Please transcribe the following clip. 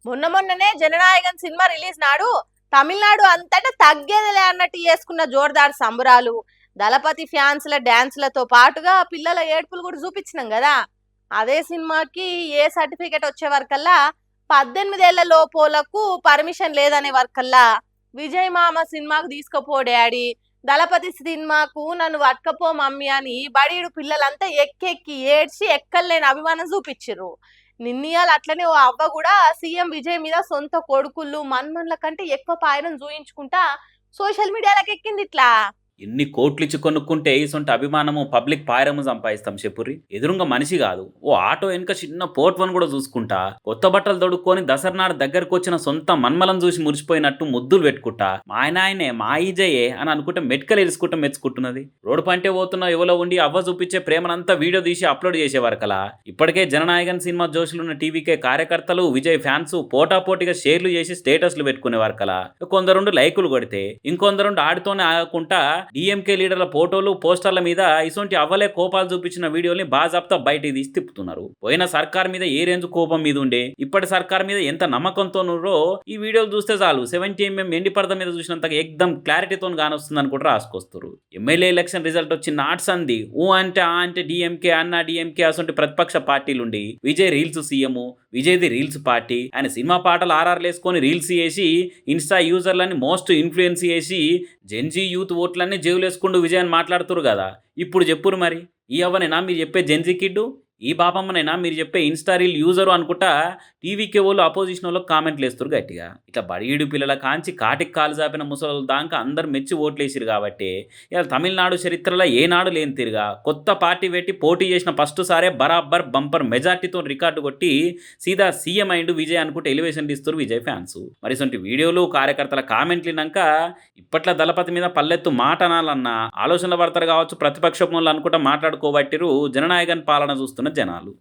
మొన్ననే Jana Nayagan cinema release నాడు తమిళనాడు అంతటా తగ్గేదిలే అన్నట్టు చేసుకున్న జోర్దార్ సంబరాలు, దళపతి ఫ్యాన్స్ల డాన్స్లతో పాటుగా పిల్లల ఏడుపులు కూడా చూపించినాం కదా. అదే సినిమాకి ఏ సర్టిఫికెట్ వచ్చే వరకల్లా 18 ఏళ్ల లోపోలకు పర్మిషన్ లేదనే వరకల్లా విజయ్ మామ సినిమాకు తీసుకుపో డాడీ, దళపతి సినిమాకు నన్ను పట్టుకపో మమ్మీ అని బడీడు పిల్లలంతా ఎక్కెక్కి ఏడ్చి ఎక్కలేని అభిమానం చూపించిర్రు. నిన్నయాలు అట్లనే ఓ అవ్వ కూడా సీఎం విజయ్ మీద సొంత కొడుకుళ్ళు మన్మన్ల కంటే ఎక్కువ పాయనం చూయించుకుంటా సోషల్ మీడియాలకు ఎక్కింది ఇట్లా. ఎన్ని కోట్లిచ్చి కొనుక్కుంటే ఇసొంటి అభిమానము పబ్లిక్ పాయరము సంపాదిస్తాం చెప్పుర్రి. ఎదురుంగా మనిషి కాదు, ఓ ఆటో వెనుక చిన్న పోర్ట్వన్ కూడా చూసుకుంటా, కొత్త బట్టలు తొడుక్కొని దసరనాడు దగ్గరకు వచ్చిన సొంత మన్మలను చూసి మురిసిపోయినట్టు ముద్దులు పెట్టుకుంటా మా ఆయనే మా ఈజయే అని అనుకుంటే మెట్కలు ఎరుసుకుంటా మెచ్చుకుంటున్నది. రోడ్డు పంటే పోతున్న ఎవలో ఉండి అవ్వ చూపించే ప్రేమనంతా వీడియో తీసి అప్లోడ్ చేసే వరకలా ఇప్పటికే జననాయకన్ సినిమా జోషులున్న టీవీకే కార్యకర్తలు విజయ్ ఫ్యాన్స్ పోటాపోటీగా షేర్లు చేసి స్టేటస్లు పెట్టుకునే వరకలా కొందరుండు లైకులు కొడితే ఇంకొందరుండు ఆడితోనే ఆగకుండా డిఎంకే లీడర్ల ఫోటోలు పోస్టర్ల మీద ఇసొంటి అవ్వలే కోపాలు చూపించిన వీడియోల్ని బాజాప్తా బయటికి తీసి తిప్పుతున్నారు. పోయిన సర్కార్ మీద ఏ రేంజ్ కోపం మీద ఉండే ఇప్పటి సర్కార్ మీద ఎంత నమ్మకంతో నుర్రో ఈ వీడియోలు చూస్తే చాలు 70mm ఎండి పరద మీద చూసినంత ఎక్దం క్లారిటీతో కానొస్తుందని కూడా రాసుకొస్తారు. ఎమ్మెల్యే ఎలక్షన్ రిజల్ట్ వచ్చి నాట్స్ ఊ అంటే ఆ అంటే డిఎంకే అన్న డిఎంకే అసొంటి ప్రతిపక్ష పార్టీలుండి విజయ్ రీల్స్ సీఎం, విజయ్ది రీల్స్ పార్టీ, ఆయన సినిమా పాటలు ఆర్ఆర్లేసుకొని రీల్స్ చేసి ఇన్స్టా యూజర్లని మోస్ట్ ఇన్ఫ్లుయెన్స్ చేసి జెన్జీ యూత్ ఓట్లన్నీ జేవులేసుకుంటూ విజయ్ అని మాట్లాడుతురు కదా. ఇప్పుడు చెప్పురు మరి, ఈ అవ్వనేనా మీరు చెప్పే జెన్జీ కిడ్డు, ఈ బాపమ్మనైనా మీరు చెప్పే ఇన్స్టా రీల్ యూజరు అనుకుంటా టీవీకే వాళ్ళు అపోజిషన్ వాళ్ళకి కామెంట్లు వేస్తారు గట్టిగా. ఇట్లా బడియుడు పిల్లల కాంచి కాటికి కాలు చాపిన ముసలి దాకా అందరు మెచ్చి ఓట్లేసిరు కాబట్టి ఇలా తమిళనాడు చరిత్రలో ఏనాడు లేని తిరిగా కొత్త పార్టీ పెట్టి పోటీ చేసిన ఫస్ట్ సారే బరాబర్ బంపర్ మెజార్టీతో రికార్డు కొట్టి సీదా సీఎం అయిండు విజయ్ అనుకుంటే ఎలివేషన్ ఇస్తారు విజయ్ ఫ్యాన్స్. మరి ఇటువంటి వీడియోలు కార్యకర్తల కామెంట్లు విన్నాక ఇప్పట్లో దళపతి మీద పల్లెత్తు మాట అనాలన్న ఆలోచనలు పడతారు కావచ్చు ప్రతిపక్షం వాళ్ళు అనుకుంటా మాట్లాడుకోబట్టిరు జననాయకన్ పాలన చూస్తున్న జనాలు.